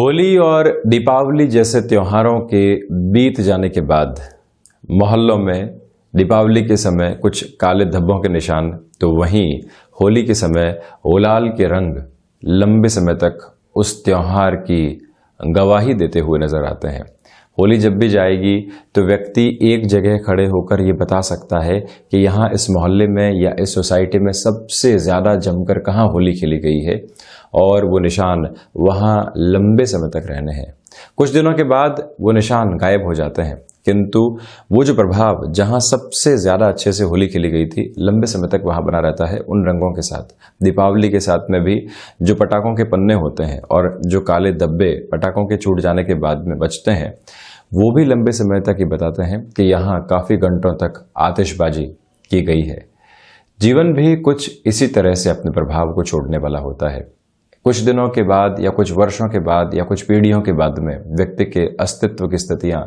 होली और दीपावली जैसे त्योहारों के बीत जाने के बाद मोहल्लों में दीपावली के समय कुछ काले धब्बों के निशान, तो वहीं होली के समय गुलाल के रंग लंबे समय तक उस त्योहार की गवाही देते हुए नजर आते हैं। होली जब भी जाएगी तो व्यक्ति एक जगह खड़े होकर ये बता सकता है कि यहाँ इस मोहल्ले में या इस सोसाइटी में सबसे ज़्यादा जमकर कहाँ होली खेली गई है, और वो निशान वहाँ लंबे समय तक रहने हैं। कुछ दिनों के बाद वो निशान गायब हो जाते हैं, किंतु वो जो प्रभाव जहाँ सबसे ज़्यादा अच्छे से होली खेली गई थी लंबे समय तक वहाँ बना रहता है उन रंगों के साथ। दीपावली के साथ में भी जो पटाखों के पन्ने होते हैं और जो काले धब्बे पटाखों के छूट जाने के बाद में बचते हैं, वो भी लंबे समय तक ये बताते हैं कि यहाँ काफ़ी घंटों तक आतिशबाजी की गई है। जीवन भी कुछ इसी तरह से अपने प्रभाव को छोड़ने वाला होता है। कुछ दिनों के बाद या कुछ वर्षों के बाद या कुछ पीढ़ियों के बाद में व्यक्ति के अस्तित्व की स्थितियां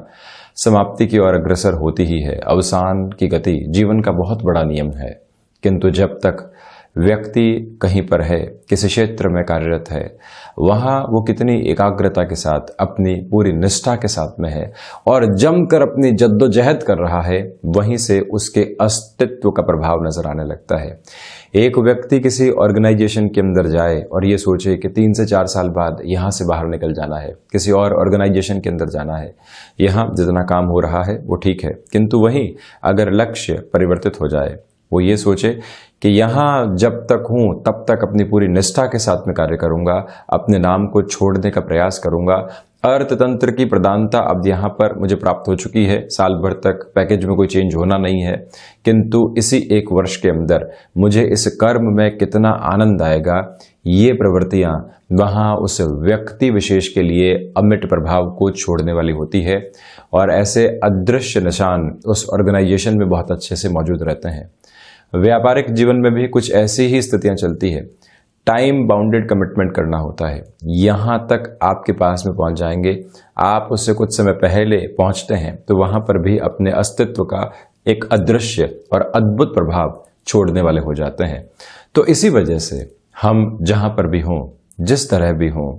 समाप्ति की ओर अग्रसर होती ही है। अवसान की गति जीवन का बहुत बड़ा नियम है, किंतु जब तक व्यक्ति कहीं पर है, किसी क्षेत्र में कार्यरत है, वहाँ वो कितनी एकाग्रता के साथ अपनी पूरी निष्ठा के साथ में है और जमकर अपनी जद्दोजहद कर रहा है, वहीं से उसके अस्तित्व का प्रभाव नजर आने लगता है। एक व्यक्ति किसी ऑर्गेनाइजेशन के अंदर जाए और ये सोचे कि 3 से 4 साल बाद यहाँ से बाहर निकल जाना है, किसी और ऑर्गेनाइजेशन के अंदर जाना है, यहाँ जितना काम हो रहा है वो ठीक है, किंतु वहीं अगर लक्ष्य परिवर्तित हो जाए, वो ये सोचे कि यहाँ जब तक हूँ तब तक अपनी पूरी निष्ठा के साथ में कार्य करूँगा, अपने नाम को छोड़ने का प्रयास करूँगा, अर्थतंत्र की प्रधानता अब यहाँ पर मुझे प्राप्त हो चुकी है, साल भर तक पैकेज में कोई चेंज होना नहीं है, किंतु इसी 1 वर्ष के अंदर मुझे इस कर्म में कितना आनंद आएगा, ये प्रवृत्तियाँ वहाँ उस व्यक्ति विशेष के लिए अमिट प्रभाव को छोड़ने वाली होती है। और ऐसे अदृश्य निशान उस ऑर्गेनाइजेशन में बहुत अच्छे से मौजूद रहते हैं। व्यापारिक जीवन में भी कुछ ऐसी ही स्थितियां चलती है। टाइम बाउंडेड कमिटमेंट करना होता है, यहाँ तक आपके पास में पहुंच जाएंगे, आप उससे कुछ समय पहले पहुंचते हैं तो वहां पर भी अपने अस्तित्व का एक अदृश्य और अद्भुत प्रभाव छोड़ने वाले हो जाते हैं। तो इसी वजह से हम जहां पर भी हों, जिस तरह भी हों,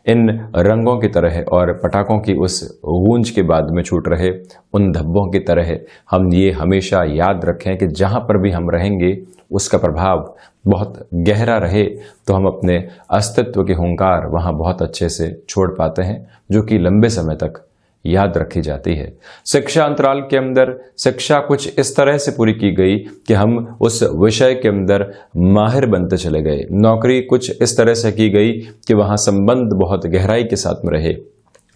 इन रंगों की तरह और पटाखों की उस गूंज के बाद में छूट रहे उन धब्बों की तरह हम ये हमेशा याद रखें कि जहां पर भी हम रहेंगे उसका प्रभाव बहुत गहरा रहे, तो हम अपने अस्तित्व की हुंकार वहां बहुत अच्छे से छोड़ पाते हैं, जो कि लंबे समय तक याद रखी जाती है। शिक्षा अंतराल के अंदर शिक्षा कुछ इस तरह से पूरी की गई कि हम उस विषय के अंदर माहिर बनते चले गए। नौकरी कुछ इस तरह से की गई कि वहां संबंध बहुत गहराई के साथ में रहे।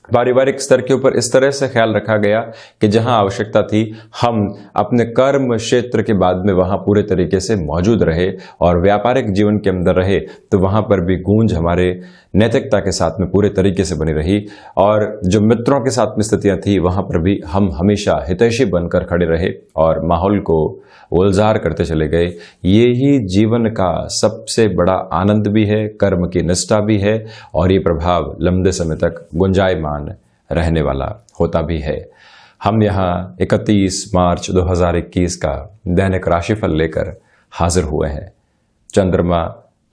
पारिवारिक स्तर के ऊपर इस तरह से ख्याल रखा गया कि जहां आवश्यकता थी हम अपने कर्म क्षेत्र के बाद में वहां पूरे तरीके से मौजूद रहे, और व्यापारिक जीवन के अंदर रहे तो वहां पर भी गूंज हमारे नैतिकता के साथ में पूरे तरीके से बनी रही, और जो मित्रों के साथ में स्थितियां थी वहां पर भी हम हमेशा हितैषी बनकर खड़े रहे और माहौल को गुलजार करते चले गए। ये ही जीवन का सबसे बड़ा आनंद भी है, कर्म की निष्ठा भी है, और ये प्रभाव लंबे समय तक गुंजायमान रहने वाला होता भी है। हम यहाँ 31 मार्च 2021 का दैनिक राशिफल लेकर हाजिर हुए हैं। चंद्रमा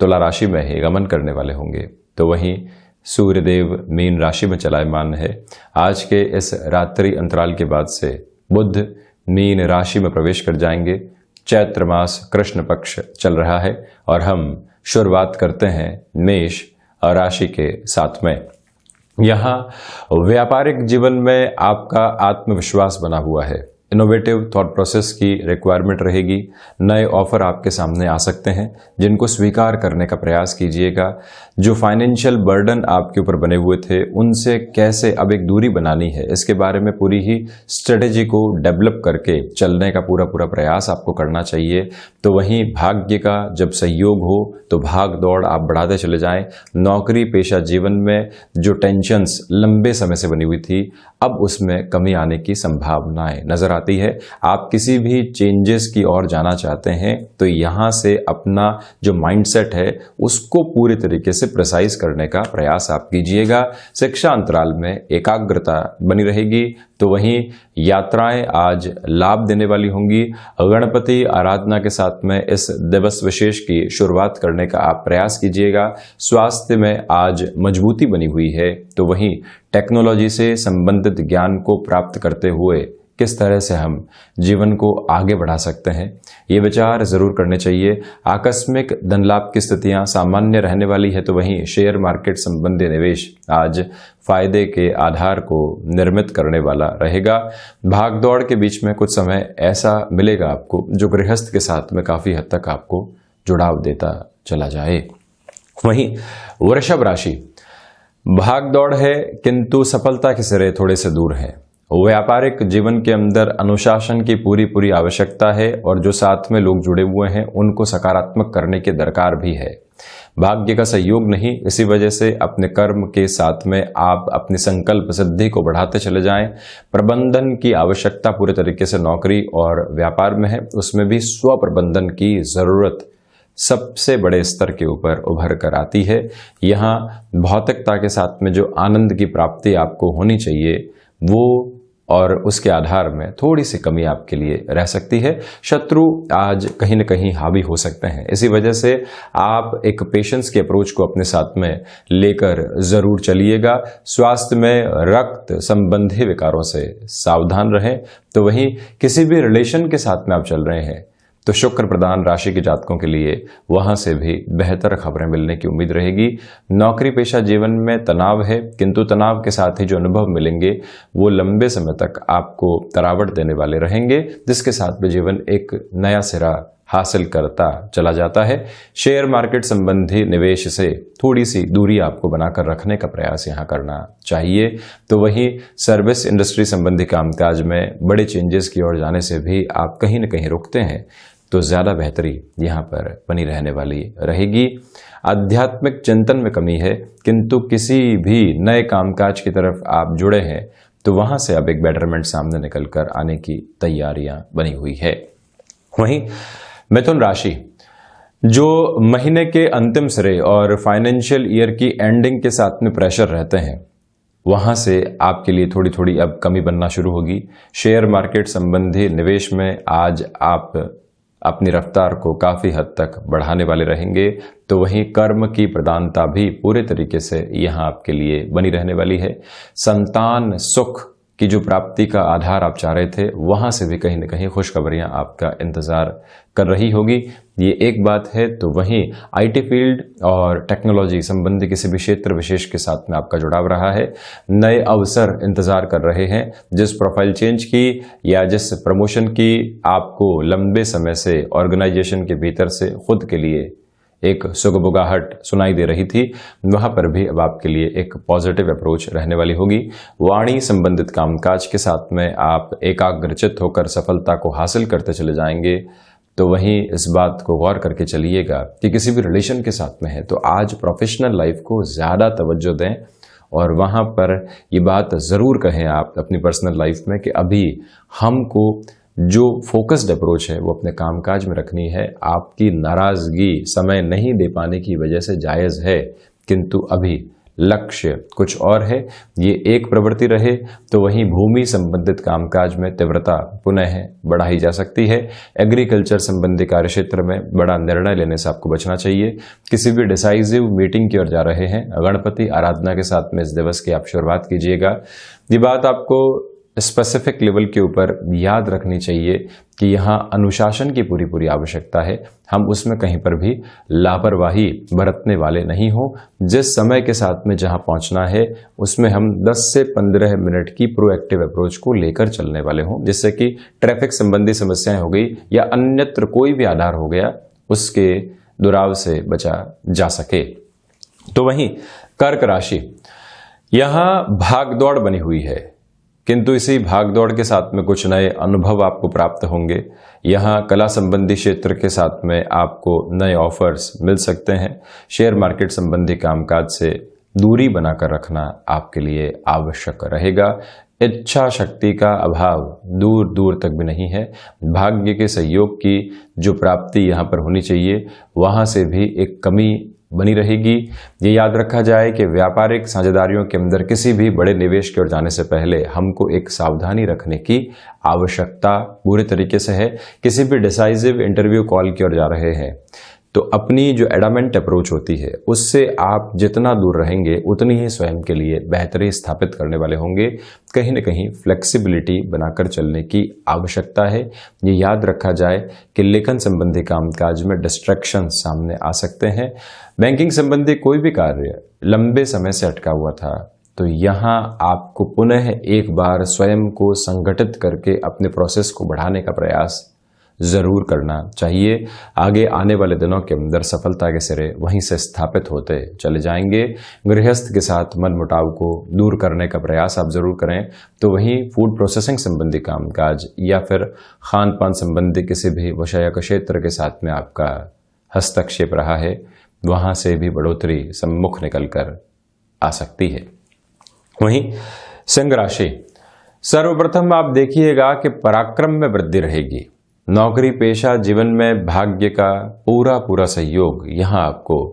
तुला राशि में ही गमन करने वाले होंगे, तो वहीं सूर्यदेव मीन राशि में चलायमान है। आज के इस रात्रि अंतराल के बाद से बुध मीन राशि में प्रवेश कर जाएंगे। चैत्र मास कृष्ण पक्ष चल रहा है और हम शुरुआत करते हैं मेष राशि के साथ में। यहाँ व्यापारिक जीवन में आपका आत्मविश्वास बना हुआ है। इनोवेटिव थॉट प्रोसेस की रिक्वायरमेंट रहेगी। नए ऑफर आपके सामने आ सकते हैं, जिनको स्वीकार करने का प्रयास कीजिएगा। जो फाइनेंशियल बर्डन आपके ऊपर बने हुए थे उनसे कैसे अब एक दूरी बनानी है, इसके बारे में पूरी ही स्ट्रेटेजी को डेवलप करके चलने का पूरा प्रयास आपको करना चाहिए। तो वहीं भाग्य का जब सहयोग हो तो भाग दौड़ आप बढ़ाते चले जाएं। नौकरी पेशा जीवन में जो टेंशन्स लंबे समय से बनी हुई थी, अब उसमें कमी आने की संभावनाएं नजर आती है। आप किसी भी चेंजेस की ओर जाना चाहते हैं तो यहाँ से अपना जो माइंडसेट है उसको पूरी तरीके से प्रिसाइज करने का प्रयास आप कीजिएगा। शिक्षा अंतराल में एकाग्रता बनी रहेगी, तो वहीं यात्राएं आज लाभ देने वाली होंगी। गणपति आराधना के साथ में इस दिवस विशेष की शुरुआत करने का आप प्रयास कीजिएगा। स्वास्थ्य में आज मजबूती बनी हुई है, तो वहीं टेक्नोलॉजी से संबंधित ज्ञान को प्राप्त करते हुए किस तरह से हम जीवन को आगे बढ़ा सकते हैं, ये विचार जरूर करने चाहिए। आकस्मिक धन लाभ की स्थितियां सामान्य रहने वाली है, तो वहीं शेयर मार्केट संबंधी निवेश आज फायदे के आधार को निर्मित करने वाला रहेगा। भागदौड़ के बीच में कुछ समय ऐसा मिलेगा आपको जो गृहस्थ के साथ में काफी हद तक आपको जुड़ाव देता चला जाए। वहीं वृषभ राशि, भागदौड़ है किंतु सफलता के सिरे थोड़े से दूर हैं। व्यापारिक जीवन के अंदर अनुशासन की पूरी आवश्यकता है और जो साथ में लोग जुड़े हुए हैं उनको सकारात्मक करने की दरकार भी है। भाग्य का सहयोग नहीं, इसी वजह से अपने कर्म के साथ में आप अपनी संकल्प सिद्धि को बढ़ाते चले जाएं। प्रबंधन की आवश्यकता पूरे तरीके से नौकरी और व्यापार में है, उसमें भी स्व प्रबंधन की जरूरत सबसे बड़े स्तर के ऊपर उभर कर आती है। यहाँ भौतिकता के साथ में जो आनंद की प्राप्ति आपको होनी चाहिए वो और उसके आधार में थोड़ी सी कमी आपके लिए रह सकती है। शत्रु आज कहीं न कहीं हावी हो सकते हैं, इसी वजह से आप एक पेशेंस के अप्रोच को अपने साथ में लेकर जरूर चलिएगा। स्वास्थ्य में रक्त संबंधी विकारों से सावधान रहें। तो वहीं किसी भी रिलेशन के साथ में आप चल रहे हैं तो शुक्र प्रधान राशि के जातकों के लिए वहां से भी बेहतर खबरें मिलने की उम्मीद रहेगी। नौकरी पेशा जीवन में तनाव है, किंतु तनाव के साथ ही जो अनुभव मिलेंगे वो लंबे समय तक आपको तरावट देने वाले रहेंगे, जिसके साथ में जीवन एक नया सिरा हासिल करता चला जाता है। शेयर मार्केट संबंधी निवेश से थोड़ी सी दूरी आपको बनाकर रखने का प्रयास यहाँ करना चाहिए। तो वहीं सर्विस इंडस्ट्री संबंधी कामकाज में बड़े चेंजेस की ओर जाने से भी आप कहीं न कहीं रुकते हैं, तो ज्यादा बेहतरी यहाँ पर बनी रहने वाली रहेगी। आध्यात्मिक चिंतन में कमी है, किंतु किसी भी नए कामकाज की तरफ आप जुड़े हैं तो वहां से अब एक बेटरमेंट सामने निकलकर आने की तैयारियां बनी हुई है। वहीं मिथुन राशि, जो महीने के अंतिम सिरे और फाइनेंशियल ईयर की एंडिंग के साथ में प्रेशर रहते हैं, वहां से आपके लिए थोड़ी थोड़ी अब कमी बनना शुरू होगी। शेयर मार्केट संबंधी निवेश में आज आप अपनी रफ्तार को काफी हद तक बढ़ाने वाले रहेंगे, तो वहीं कर्म की प्रधानता भी पूरे तरीके से यहां आपके लिए बनी रहने वाली है। संतान सुख की जो प्राप्ति का आधार आप चाह रहे थे, वहां से भी कहीं न कहीं खुशखबरियां आपका इंतजार कर रही होगी, ये एक बात है। तो वहीं आईटी फील्ड और टेक्नोलॉजी संबंधी किसी भी क्षेत्र विशेष के साथ में आपका जुड़ाव रहा है। नए अवसर इंतजार कर रहे हैं। जिस प्रोफाइल चेंज की या जिस प्रमोशन की आपको लंबे समय से ऑर्गेनाइजेशन के भीतर से खुद के लिए एक सुगबुगाहट सुनाई दे रही थी, वहां पर भी अब आपके लिए एक पॉजिटिव अप्रोच रहने वाली होगी। वाणी संबंधित कामकाज के साथ में आप एकाग्रचित होकर सफलता को हासिल करते चले जाएंगे। तो वहीं इस बात को गौर करके चलिएगा कि किसी भी रिलेशन के साथ में है तो आज प्रोफेशनल लाइफ को ज्यादा तवज्जो दें और वहां पर ये बात जरूर कहें आप अपनी पर्सनल लाइफ में कि अभी हमको जो फोकस्ड अप्रोच है वो अपने कामकाज में रखनी है। आपकी नाराजगी समय नहीं दे पाने की वजह से जायज है, किंतु अभी लक्ष्य कुछ और है, ये एक प्रवृत्ति रहे। तो वहीं भूमि संबंधित कामकाज में तीव्रता पुनः बढ़ाई जा सकती है। एग्रीकल्चर संबंधी कार्य क्षेत्र में बड़ा निर्णय लेने से आपको बचना चाहिए। किसी भी डिसाइसिव मीटिंग की ओर जा रहे हैं, गणपति आराधना के साथ में इस दिवस की आप शुरुआत कीजिएगा। ये बात आपको स्पेसिफिक लेवल के ऊपर याद रखनी चाहिए कि यहाँ अनुशासन की पूरी आवश्यकता है। हम उसमें कहीं पर भी लापरवाही बरतने वाले नहीं हो। जिस समय के साथ में जहाँ पहुँचना है उसमें हम 10 से 15 मिनट की प्रोएक्टिव अप्रोच को लेकर चलने वाले हों, जिससे कि ट्रैफिक संबंधी समस्याएं हो गई या अन्यत्र कोई भी आधार हो गया उसके दुराव से बचा जा सके। तो वहीं कर्क राशि, यहाँ भागदौड़ बनी हुई है, किंतु इसी भागदौड़ के साथ में कुछ नए अनुभव आपको प्राप्त होंगे। यहाँ कला संबंधी क्षेत्र के साथ में आपको नए ऑफर्स मिल सकते हैं। शेयर मार्केट संबंधी कामकाज से दूरी बनाकर रखना आपके लिए आवश्यक रहेगा। इच्छा शक्ति का अभाव दूर दूर तक भी नहीं है। भाग्य के सहयोग की जो प्राप्ति यहाँ पर होनी चाहिए वहाँ से भी एक कमी बनी रहेगी। ये याद रखा जाए कि व्यापारिक साझेदारियों के अंदर किसी भी बड़े निवेश की ओर जाने से पहले हमको एक सावधानी रखने की आवश्यकता पूरे तरीके से है। किसी भी डिसाइसिव इंटरव्यू कॉल की ओर जा रहे हैं तो अपनी जो एडामेंट अप्रोच होती है उससे आप जितना दूर रहेंगे उतनी ही स्वयं के लिए बेहतरी स्थापित करने वाले होंगे। कहीं न कहीं फ्लेक्सिबिलिटी बनाकर चलने की आवश्यकता है। ये याद रखा जाए कि लेखन संबंधी कामकाज में डिस्ट्रैक्शन सामने आ सकते हैं। बैंकिंग संबंधी कोई भी कार्य लंबे समय से अटका हुआ था तो यहाँ आपको पुनः एक बार स्वयं को संगठित करके अपने प्रोसेस को बढ़ाने का प्रयास जरूर करना चाहिए। आगे आने वाले दिनों के अंदर सफलता के सिरे वहीं से स्थापित होते चले जाएंगे। गृहस्थ के साथ मनमुटाव को दूर करने का प्रयास आप जरूर करें। तो वहीं फूड प्रोसेसिंग संबंधी कामकाज या फिर खान पान संबंधी किसी भी विषय क्षेत्र के साथ में आपका हस्तक्षेप रहा है वहां से भी बढ़ोतरी सम्मुख निकल कर आ सकती है। वहीं सिंह राशि, सर्वप्रथम आप देखिएगा कि पराक्रम में वृद्धि रहेगी। नौकरी पेशा जीवन में भाग्य का पूरा सहयोग यहाँ आपको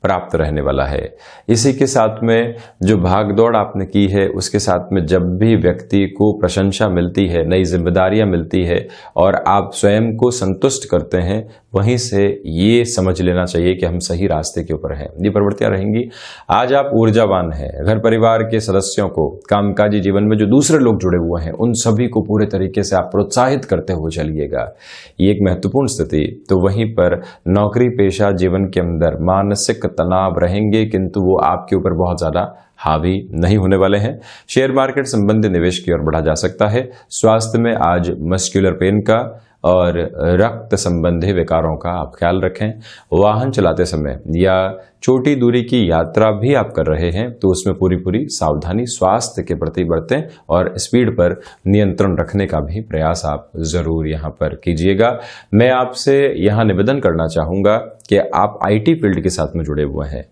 प्राप्त रहने वाला है। इसी के साथ में जो भागदौड़ आपने की है उसके साथ में जब भी व्यक्ति को प्रशंसा मिलती है, नई जिम्मेदारियां मिलती है और आप स्वयं को संतुष्ट करते हैं, वहीं से ये समझ लेना चाहिए कि हम सही रास्ते के ऊपर हैं। ये प्रवृत्तियां रहेंगी। आज आप ऊर्जावान हैं। घर परिवार के सदस्यों को, कामकाजी जीवन में जो दूसरे लोग जुड़े हुए हैं उन सभी को पूरे तरीके से आप प्रोत्साहित करते हुए चलिएगा। ये एक महत्वपूर्ण स्थिति। तो वहीं पर नौकरी पेशा जीवन के अंदर मानसिक तनाव रहेंगे किंतु वो आपके ऊपर बहुत ज्यादा हावी नहीं होने वाले हैं। शेयर मार्केट संबंधी निवेश की ओर बढ़ा जा सकता है। स्वास्थ्य में आज मस्कुलर पेन का और रक्त संबंधी विकारों का आप ख्याल रखें। वाहन चलाते समय या छोटी दूरी की यात्रा भी आप कर रहे हैं तो उसमें पूरी सावधानी स्वास्थ्य के प्रति बरतें और स्पीड पर नियंत्रण रखने का भी प्रयास आप जरूर यहां पर कीजिएगा। मैं आपसे यहां निवेदन करना चाहूंगा कि आप आईटी फील्ड के साथ में जुड़े हुए हैं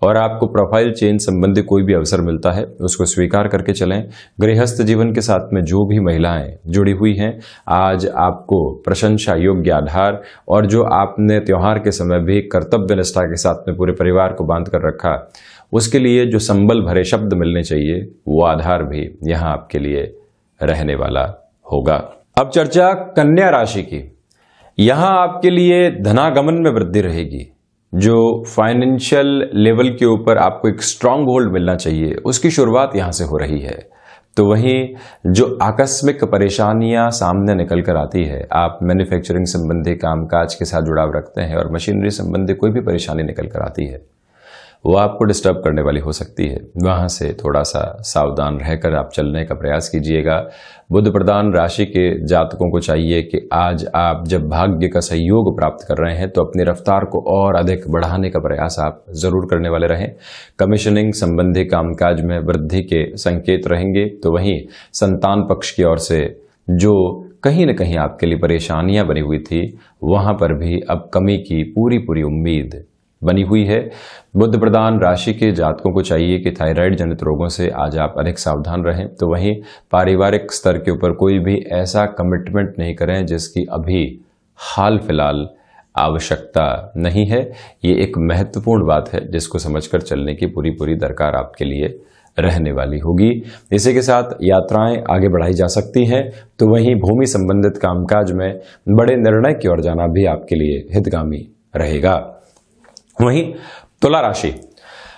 और आपको प्रोफाइल चेंज संबंधी कोई भी अवसर मिलता है उसको स्वीकार करके चलें। गृहस्थ जीवन के साथ में जो भी महिलाएं जुड़ी हुई हैं आज आपको प्रशंसा योग्य आधार और जो आपने त्योहार के समय भी कर्तव्य निष्ठा के साथ में पूरे परिवार को बांध कर रखा उसके लिए जो संबल भरे शब्द मिलने चाहिए वो आधार भी यहाँ आपके लिए रहने वाला होगा। अब चर्चा कन्या राशि की। यहाँ आपके लिए धनागमन में वृद्धि रहेगी। जो फाइनेंशियल लेवल के ऊपर आपको एक स्ट्रांग होल्ड मिलना चाहिए उसकी शुरुआत यहां से हो रही है। तो वहीं जो आकस्मिक परेशानियां सामने निकल कर आती है, आप मैन्युफैक्चरिंग संबंधी कामकाज के साथ जुड़ाव रखते हैं और मशीनरी संबंधी कोई भी परेशानी निकल कर आती है वो आपको डिस्टर्ब करने वाली हो सकती है। वहां से थोड़ा सा सावधान रहकर आप चलने का प्रयास कीजिएगा। बुध प्रधान राशि के जातकों को चाहिए कि आज आप जब भाग्य का सहयोग प्राप्त कर रहे हैं तो अपनी रफ्तार को और अधिक बढ़ाने का प्रयास आप जरूर करने वाले रहें। कमीशनिंग संबंधी कामकाज में वृद्धि के संकेत रहेंगे। तो वहीं संतान पक्ष की ओर से जो कहीं न कहीं आपके लिए परेशानियां बनी हुई थी वहां पर भी अब कमी की पूरी उम्मीद बनी हुई है। बुध प्रधान राशि के जातकों को चाहिए कि थायराइड जनित रोगों से आज आप अधिक सावधान रहें। तो वहीं पारिवारिक स्तर के ऊपर कोई भी ऐसा कमिटमेंट नहीं करें जिसकी अभी हाल फिलहाल आवश्यकता नहीं है। ये एक महत्वपूर्ण बात है जिसको समझकर चलने की पूरी दरकार आपके लिए रहने वाली होगी। इसी के साथ यात्राएं आगे बढ़ाई जा सकती हैं। तो वहीं भूमि संबंधित कामकाज में बड़े निर्णय की ओर जाना भी आपके लिए हितगामी रहेगा। वहीं तुला राशि,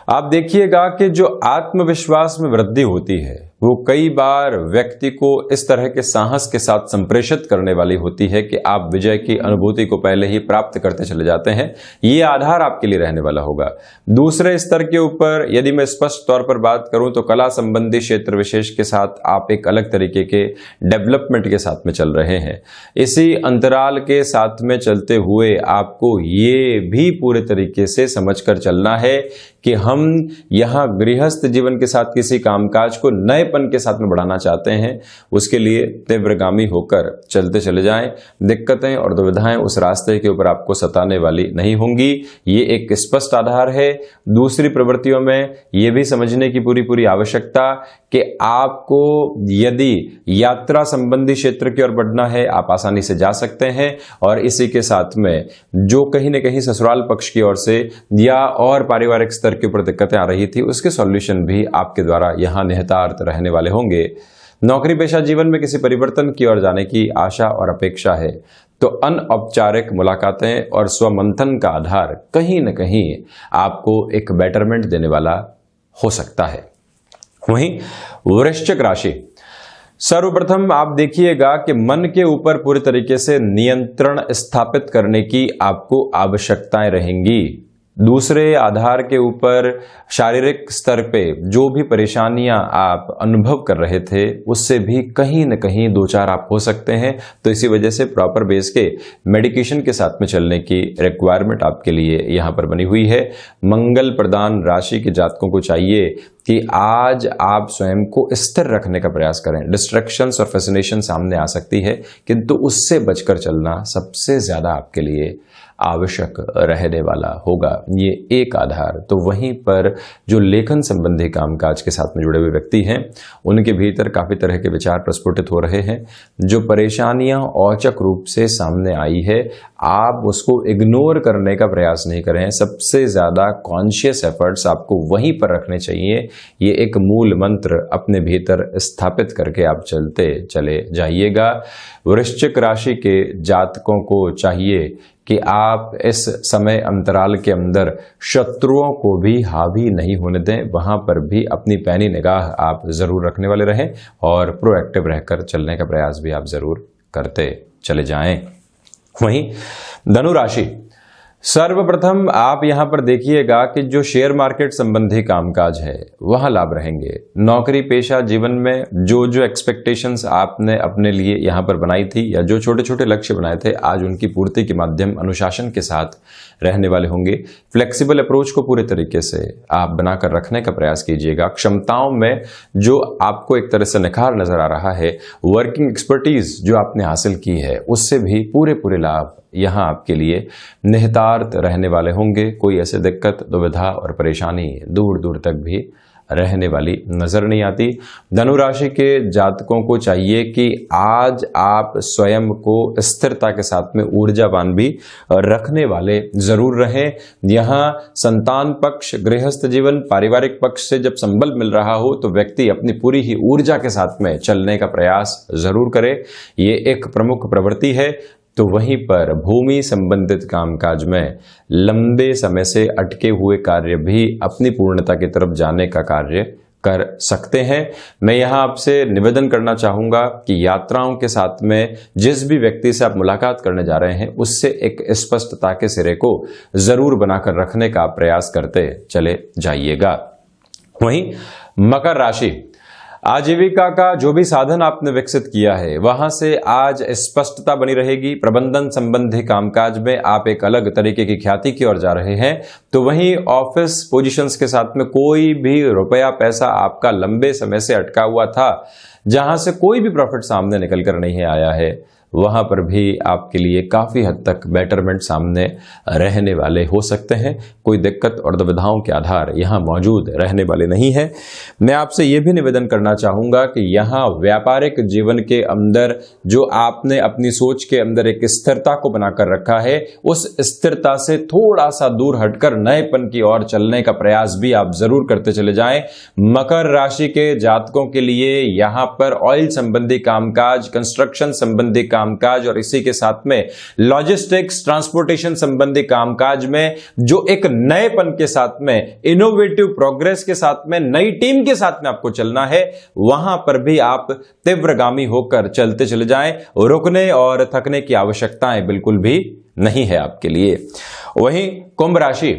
आप देखिएगा कि जो आत्मविश्वास में वृद्धि होती है वो कई बार व्यक्ति को इस तरह के साहस के साथ संप्रेषित करने वाली होती है कि आप विजय की अनुभूति को पहले ही प्राप्त करते चले जाते हैं। ये आधार आपके लिए रहने वाला होगा। दूसरे स्तर के ऊपर यदि मैं स्पष्ट तौर पर बात करूं तो कला संबंधी क्षेत्र विशेष के साथ आप एक अलग तरीके के डेवलपमेंट के साथ में चल रहे हैं। इसी अंतराल के साथ में चलते हुए आपको ये भी पूरे तरीके से समझकर चलना है कि हम यहाँ गृहस्थ जीवन के साथ किसी कामकाज को नए नएपन के साथ में बढ़ाना चाहते हैं, उसके लिए तीव्रगामी होकर चलते चले जाएं। दिक्कतें और दुविधाएं उस रास्ते के ऊपर आपको सताने वाली नहीं होंगी, ये एक स्पष्ट आधार है। दूसरी प्रवृत्तियों में यह भी समझने की पूरी आवश्यकता कि आपको यदि यात्रा संबंधी क्षेत्र की ओर बढ़ना है, आप आसानी से जा सकते हैं। और इसी के साथ में जो कहीं न कहीं ससुराल पक्ष की ओर से या और पारिवारिक स्तर के ऊपर दिक्कतें आ रही थी, उसके सॉल्यूशन भी आपके द्वारा यहां निहितार्थ रहने वाले होंगे। नौकरी पेशा जीवन में किसी परिवर्तन की ओर जाने की आशा और अपेक्षा है, तो अनौपचारिक मुलाकातें और स्वमंथन का आधार कहीं न कहीं आपको एक बेटरमेंट देने वाला हो सकता है। वहीं वृश्चिक राशि, सर्वप्रथम आप देखिएगा कि मन के ऊपर पूरी तरीके से नियंत्रण स्थापित करने की आपको आवश्यकताएं रहेंगी। दूसरे आधार के ऊपर शारीरिक स्तर पे जो भी परेशानियां आप अनुभव कर रहे थे, उससे भी कहीं न कहीं दो चार आप हो सकते हैं। तो इसी वजह से प्रॉपर बेस के मेडिकेशन के साथ में चलने की रिक्वायरमेंट आपके लिए यहां पर बनी हुई है। मंगल प्रदान राशि के जातकों को चाहिए कि आज आप स्वयं को स्थिर रखने का प्रयास करें। डिस्ट्रैक्शंस और फैसिनेशन सामने आ सकती है, किंतु उससे बचकर चलना सबसे ज्यादा आपके लिए आवश्यक रहने वाला होगा। ये एक आधार। तो वहीं पर जो लेखन संबंधी कामकाज के साथ में जुड़े हुए व्यक्ति हैं, उनके भीतर काफी तरह के विचार प्रस्फुटित हो रहे हैं। जो परेशानियां औचक रूप से सामने आई है, आप उसको इग्नोर करने का प्रयास नहीं करें। सबसे ज्यादा कॉन्शियस एफर्ट्स आपको वहीं पर रखने चाहिए। ये एक मूल मंत्र अपने भीतर स्थापित करके आप चलते चले जाइएगा। वृश्चिक राशि के जातकों को चाहिए कि आप इस समय अंतराल के अंदर शत्रुओं को भी हावी नहीं होने दें। वहां पर भी अपनी पैनी निगाह आप जरूर रखने वाले रहें और प्रोएक्टिव रहकर चलने का प्रयास भी आप जरूर करते चले जाएं। वहीं धनु राशि, सर्वप्रथम आप यहां पर देखिएगा कि जो शेयर मार्केट संबंधी कामकाज है, वहां लाभ रहेंगे। नौकरी पेशा जीवन में जो एक्सपेक्टेशंस आपने अपने लिए यहां पर बनाई थी या जो छोटे छोटे लक्ष्य बनाए थे, आज उनकी पूर्ति के माध्यम अनुशासन के साथ रहने वाले होंगे। फ्लेक्सिबल अप्रोच को पूरे तरीके से आप बनाकर रखने का प्रयास कीजिएगा। क्षमताओं में जो आपको एक तरह से निखार नजर आ रहा है, वर्किंग एक्सपर्टीज जो आपने हासिल की है, उससे भी पूरे लाभ यहां आपके लिए निहितार्थ रहने वाले होंगे। कोई ऐसे दिक्कत, दुविधा और परेशानी दूर दूर तक भी रहने वाली नजर नहीं आती। धनु राशि के जातकों को चाहिए कि आज आप स्वयं को स्थिरता के साथ में ऊर्जावान भी रखने वाले जरूर रहें। यहां संतान पक्ष, गृहस्थ जीवन, पारिवारिक पक्ष से जब संबल मिल रहा हो, तो व्यक्ति अपनी पूरी ही ऊर्जा के साथ में चलने का प्रयास जरूर करे। ये एक प्रमुख प्रवृत्ति है। तो वहीं पर भूमि संबंधित कामकाज में लंबे समय से अटके हुए कार्य भी अपनी पूर्णता की तरफ जाने का कार्य कर सकते हैं। मैं यहां आपसे निवेदन करना चाहूंगा कि यात्राओं के साथ में जिस भी व्यक्ति से आप मुलाकात करने जा रहे हैं, उससे एक स्पष्टता के सिरे को जरूर बनाकर रखने का प्रयास करते चले जाइएगा। वहीं मकर राशि, आजीविका का जो भी साधन आपने विकसित किया है, वहां से आज स्पष्टता बनी रहेगी। प्रबंधन संबंधी कामकाज में आप एक अलग तरीके की ख्याति की ओर जा रहे हैं। तो वहीं ऑफिस पोजीशंस के साथ में कोई भी रुपया पैसा आपका लंबे समय से अटका हुआ था, जहां से कोई भी प्रॉफिट सामने निकल कर नहीं आया है, वहां पर भी आपके लिए काफी हद तक बेटरमेंट सामने रहने वाले हो सकते हैं। कोई दिक्कत और दुविधाओं के आधार यहां मौजूद रहने वाले नहीं है। मैं आपसे यह भी निवेदन करना चाहूंगा कि यहां व्यापारिक जीवन के अंदर जो आपने अपनी सोच के अंदर एक स्थिरता को बनाकर रखा है, उस स्थिरता से थोड़ा सा दूर हटकर नएपन की ओर चलने का प्रयास भी आप जरूर करते चले जाएं। मकर राशि के जातकों के लिए यहां पर ऑयल संबंधी कामकाज, कंस्ट्रक्शन संबंधी कामकाज और इसी के साथ में लॉजिस्टिक्स, ट्रांसपोर्टेशन संबंधी कामकाज में जो एक नएपन के साथ में, इनोवेटिव प्रोग्रेस के साथ में, नई टीम के साथ में आपको चलना है, वहां पर भी आप तीव्रगामी होकर चलते चले जाएं। रुकने और थकने की आवश्यकताएं बिल्कुल भी नहीं है आपके लिए। वहीं कुंभ राशि,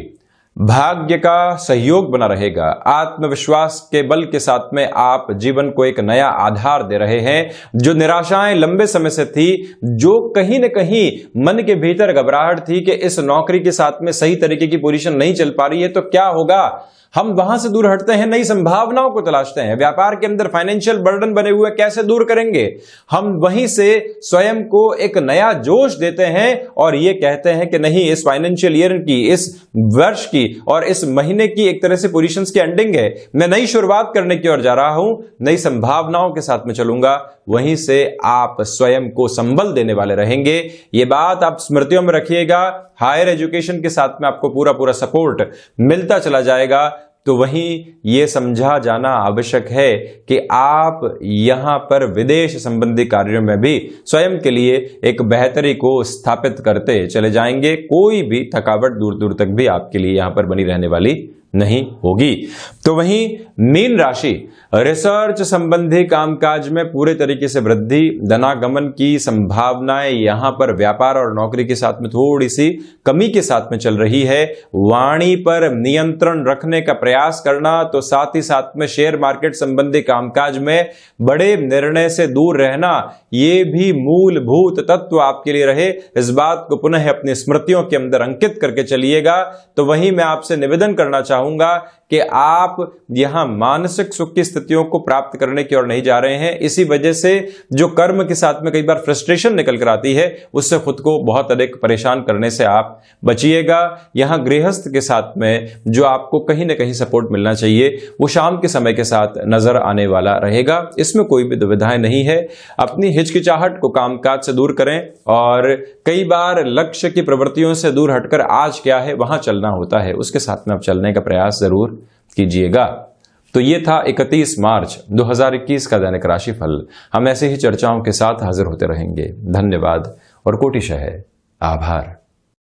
भाग्य का सहयोग बना रहेगा। आत्मविश्वास के बल के साथ में आप जीवन को एक नया आधार दे रहे हैं। जो निराशाएं लंबे समय से थी, जो कहीं न कहीं मन के भीतर घबराहट थी कि इस नौकरी के साथ में सही तरीके की पोजीशन नहीं चल पा रही है, तो क्या होगा, हम वहां से दूर हटते हैं, नई संभावनाओं को तलाशते हैं। व्यापार के अंदर फाइनेंशियल बर्डन बने हुए कैसे दूर करेंगे, हम वहीं से स्वयं को एक नया जोश देते हैं और ये कहते हैं कि नहीं, इस फाइनेंशियल ईयर की, इस वर्ष की और इस महीने की एक तरह से पोजीशंस की एंडिंग है, मैं नई शुरुआत करने की ओर जा रहा हूं, नई संभावनाओं के साथ में चलूंगा। वहीं से आप स्वयं को संबल देने वाले रहेंगे। ये बात आप स्मृतियों में रखिएगा। हायर एजुकेशन के साथ में आपको पूरा पूरा सपोर्ट मिलता चला जाएगा। तो वहीं ये समझा जाना आवश्यक है कि आप यहां पर विदेश संबंधी कार्यों में भी स्वयं के लिए एक बेहतरी को स्थापित करते चले जाएंगे। कोई भी थकावट दूर दूर तक भी आपके लिए यहां पर बनी रहने वाली नहीं होगी। तो वहीं मीन राशि, रिसर्च संबंधी कामकाज में पूरे तरीके से वृद्धि, धनागमन की संभावनाएं यहां पर व्यापार और नौकरी के साथ में थोड़ी सी कमी के साथ में चल रही है। वाणी पर नियंत्रण रखने का प्रयास करना, तो साथ ही साथ में शेयर मार्केट संबंधी कामकाज में बड़े निर्णय से दूर रहना, ये भी मूलभूत तत्व आपके लिए रहे। इस बात को पुनः अपनी स्मृतियों के अंदर अंकित करके चलिएगा। तो वहीं मैं आपसे निवेदन करना चाहूंगा कि आप यहां मानसिक सुख की स्थितियों को प्राप्त करने की ओर नहीं जा रहे हैं। इसी वजह से जो कर्म के साथ में कई बार फ्रस्ट्रेशन निकल कर आती है, उससे खुद को बहुत अधिक परेशान करने से आप बचिएगा। यहां गृहस्थ के साथ में जो आपको कहीं ना कहीं सपोर्ट मिलना चाहिए, वो शाम के समय के साथ नजर आने वाला रहेगा। इसमें कोई भी दुविधाएं नहीं है। अपनी हिचकिचाहट को कामकाज से दूर करें और कई बार लक्ष्य की प्रवृत्तियों से दूर हटकर आज क्या है वहां चलना होता है, उसके साथ में आप चलने का प्रयास जरूर कीजिएगा। तो ये था 31 मार्च 2021 का दैनिक राशिफल। हम ऐसे ही चर्चाओं के साथ हाजिर होते रहेंगे। धन्यवाद और कोटिशः आभार।